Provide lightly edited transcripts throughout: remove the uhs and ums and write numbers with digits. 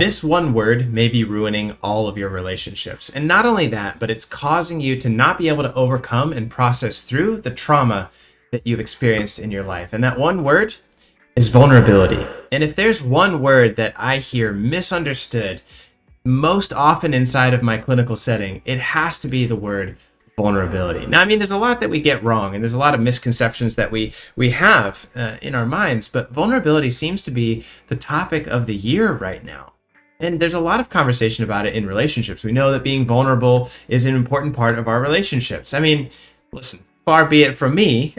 This one word may be ruining all of your relationships. And not only that, but it's causing you to not be able to overcome and process through the trauma that you've experienced in your life. And that one word is vulnerability. And if there's one word that I hear misunderstood most often inside of my clinical setting, it has to be the word vulnerability. Now, I mean, there's a lot that we get wrong, and there's a lot of misconceptions that we have in our minds, but vulnerability seems to be the topic of the year right now. And there's a lot of conversation about it in relationships. We know that being vulnerable is an important part of our relationships. I mean, listen, far be it from me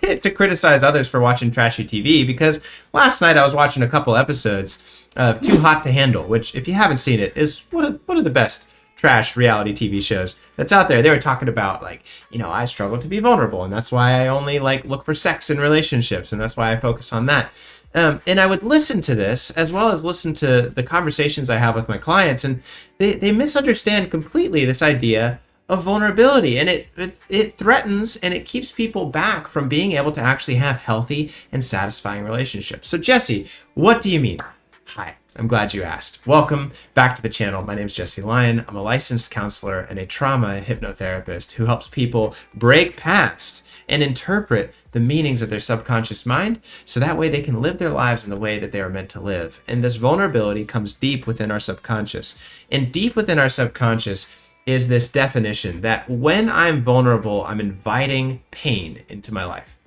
to criticize others for watching trashy TV, because last night I was watching a couple episodes of Too Hot to Handle, which, if you haven't seen it, is one of the best trash reality TV shows that's out there. They were talking about, like, I struggle to be vulnerable, and that's why I only look for sex in relationships, and that's why I focus on that. And I would listen to this as well as listen to the conversations I have with my clients, and they misunderstand completely this idea of vulnerability, and it threatens and it keeps people back from being able to actually have healthy and satisfying relationships. So Jesse, what do you mean? Hi, I'm glad you asked. Welcome back to the channel. My name is Jesse Lyon. I'm a licensed counselor and a trauma hypnotherapist who helps people break past and interpret the meanings of their subconscious mind so that way they can live their lives in the way that they are meant to live. And this vulnerability comes deep within our subconscious. And deep within our subconscious is this definition that when I'm vulnerable, I'm inviting pain into my life.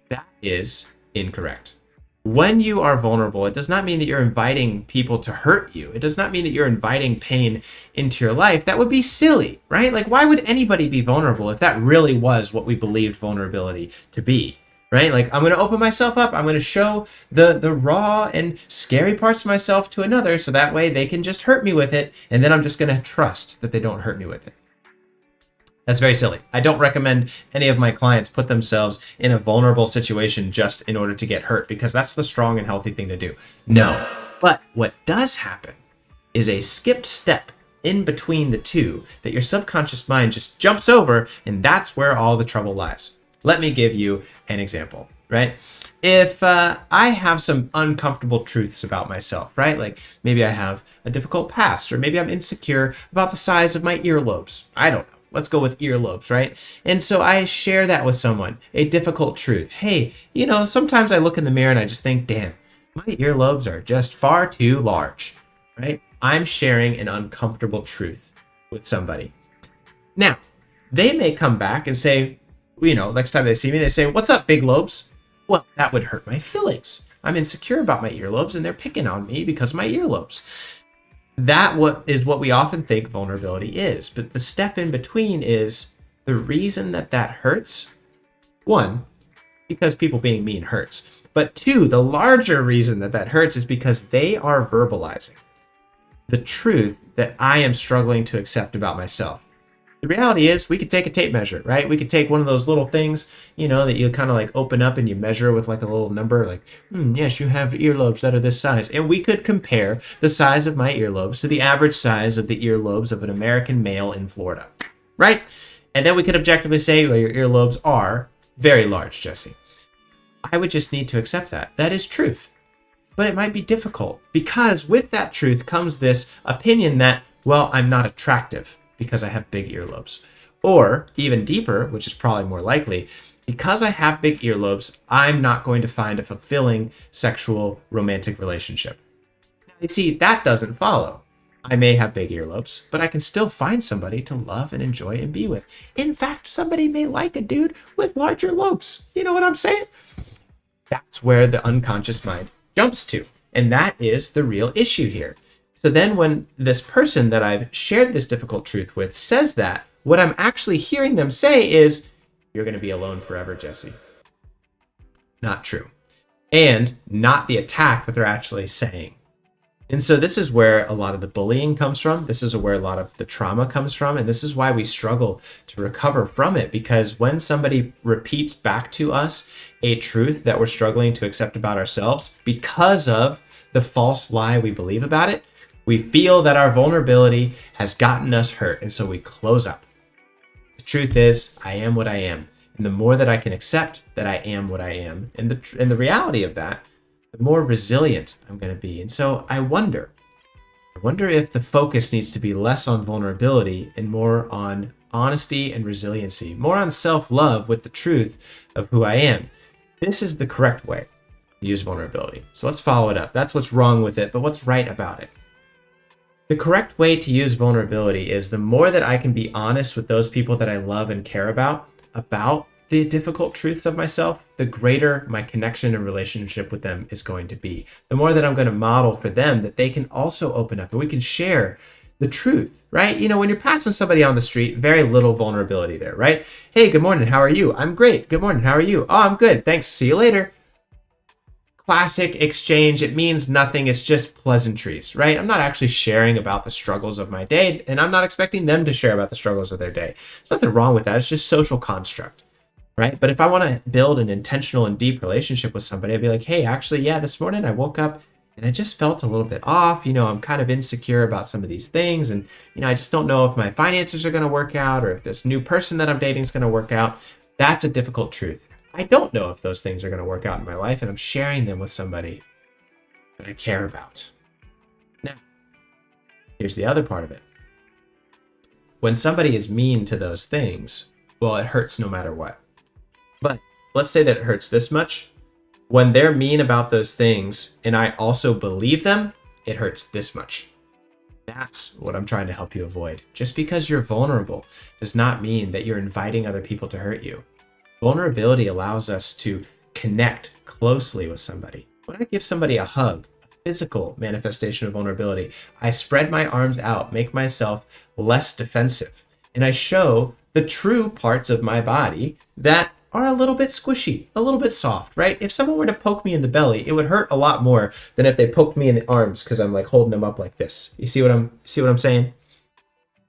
That is incorrect. When you are vulnerable, it does not mean that you're inviting people to hurt you. It does not mean that you're inviting pain into your life. That would be silly, right? Why would anybody be vulnerable if that really was what we believed vulnerability to be, right? I'm going to open myself up. I'm going to show the raw and scary parts of myself to another so that way they can just hurt me with it. And then I'm just going to trust that they don't hurt me with it. That's very silly. I don't recommend any of my clients put themselves in a vulnerable situation just in order to get hurt, because that's the strong and healthy thing to do. No. But what does happen is a skipped step in between the two that your subconscious mind just jumps over, and that's where all the trouble lies. Let me give you an example, right? If I have some uncomfortable truths about myself, right? Maybe I have a difficult past, or maybe I'm insecure about the size of my earlobes. I don't know. Let's go with earlobes, right? And so I share that with someone, a difficult truth. Hey, sometimes I look in the mirror and I just think, damn, my earlobes are just far too large, right? I'm sharing an uncomfortable truth with somebody. Now, they may come back and say, next time they see me, they say, what's up, big lobes? Well, that would hurt my feelings. I'm insecure about my earlobes and they're picking on me because of my earlobes. That is what we often think vulnerability is. But the step in between is the reason that hurts. One, because people being mean hurts. But two, the larger reason that hurts is because they are verbalizing the truth that I am struggling to accept about myself. The reality is we could take a tape measure, right? We could take one of those little things, that you kind of open up and you measure with a little number, yes, you have earlobes that are this size. And we could compare the size of my earlobes to the average size of the earlobes of an American male in Florida, right? And then we could objectively say, well, your earlobes are very large, Jesse. I would just need to accept that. That is truth. But it might be difficult because with that truth comes this opinion that, well, I'm not attractive because I have big earlobes. Or even deeper, which is probably more likely, because I have big earlobes, I'm not going to find a fulfilling sexual romantic relationship. Now, you see, that doesn't follow. I may have big earlobes, but I can still find somebody to love and enjoy and be with. In fact, somebody may like a dude with larger lobes. You know what I'm saying? That's where the unconscious mind jumps to. And that is the real issue here. So then when this person that I've shared this difficult truth with says that, what I'm actually hearing them say is, you're going to be alone forever, Jesse. Not true. And not the attack that they're actually saying. And so this is where a lot of the bullying comes from. This is where a lot of the trauma comes from. And this is why we struggle to recover from it. Because when somebody repeats back to us a truth that we're struggling to accept about ourselves because of the false lie we believe about it, we feel that our vulnerability has gotten us hurt, and so we close up. The truth is, I am what I am. And the more that I can accept that I am what I am, and the reality of that, the more resilient I'm going to be. And so I wonder, I wonder if the focus needs to be less on vulnerability and more on honesty and resiliency, more on self-love with the truth of who I am. This is the correct way to use vulnerability. So let's follow it up. That's what's wrong with it, but what's right about it? The correct way to use vulnerability is the more that I can be honest with those people that I love and care about the difficult truths of myself, the greater my connection and relationship with them is going to be. The more that I'm going to model for them that they can also open up and we can share the truth, right? You know, when you're passing somebody on the street, very little vulnerability there, right? Hey, good morning. How are you? I'm great. Good morning. How are you? Oh, I'm good. Thanks. See you later. Classic exchange. It means nothing. It's just pleasantries, right? I'm not actually sharing about the struggles of my day, and I'm not expecting them to share about the struggles of their day. There's nothing wrong with that. It's just social construct, right? But if I want to build an intentional and deep relationship with somebody, I'd be like, hey, actually, yeah, this morning I woke up and I just felt a little bit off. You know, I'm kind of insecure about some of these things. And, you know, I just don't know if my finances are going to work out or if this new person that I'm dating is going to work out. That's a difficult truth. I don't know if those things are going to work out in my life, and I'm sharing them with somebody that I care about. Now, here's the other part of it. When somebody is mean to those things, well, it hurts no matter what. But let's say that it hurts this much. When they're mean about those things and I also believe them, it hurts this much. That's what I'm trying to help you avoid. Just because you're vulnerable does not mean that you're inviting other people to hurt you. Vulnerability allows us to connect closely with somebody. When I give somebody a hug, a physical manifestation of vulnerability, I spread my arms out, make myself less defensive, and I show the true parts of my body that are a little bit squishy, a little bit soft, right? If someone were to poke me in the belly, it would hurt a lot more than if they poked me in the arms because I'm like holding them up like this. You see what I'm saying?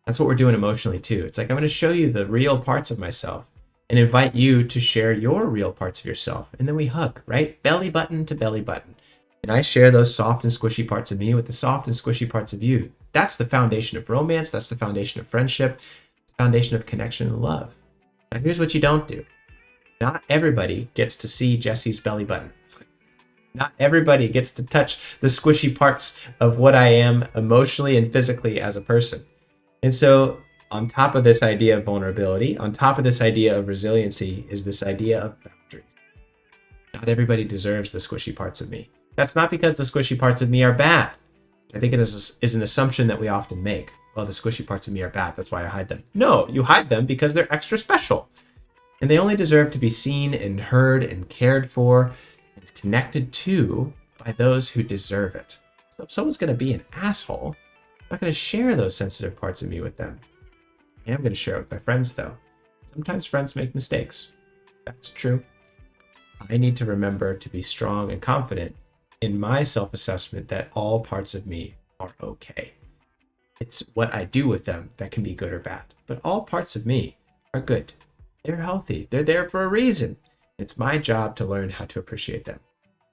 That's what we're doing emotionally too. It's like I'm going to show you the real parts of myself and invite you to share your real parts of yourself. And then we hug, right? Belly button to belly button. And I share those soft and squishy parts of me with the soft and squishy parts of you. That's the foundation of romance. That's the foundation of friendship. It's the foundation of connection and love. Now here's what you don't do. Not everybody gets to see Jesse's belly button. Not everybody gets to touch the squishy parts of what I am emotionally and physically as a person. And so on top of this idea of vulnerability, on top of this idea of resiliency, is this idea of boundaries. Not everybody deserves the squishy parts of me. That's not because the squishy parts of me are bad. I think it is an assumption that we often make. Well, the squishy parts of me are bad, that's why I hide them. No, you hide them because they're extra special. And they only deserve to be seen and heard and cared for and connected to by those who deserve it. So if someone's going to be an asshole, I'm not going to share those sensitive parts of me with them. I am going to share it with my friends, though. Sometimes friends make mistakes. That's true. I need to remember to be strong and confident in my self-assessment that all parts of me are okay. It's what I do with them that can be good or bad. But all parts of me are good. They're healthy. They're there for a reason. It's my job to learn how to appreciate them.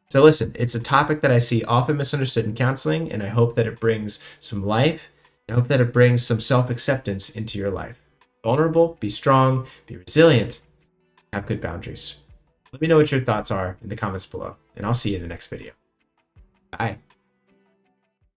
So listen, it's a topic that I see often misunderstood in counseling, and I hope that it brings some life. I hope that it brings some self-acceptance into your life. Vulnerable, be strong, be resilient, have good boundaries. Let me know what your thoughts are in the comments below, and I'll see you in the next video. Bye.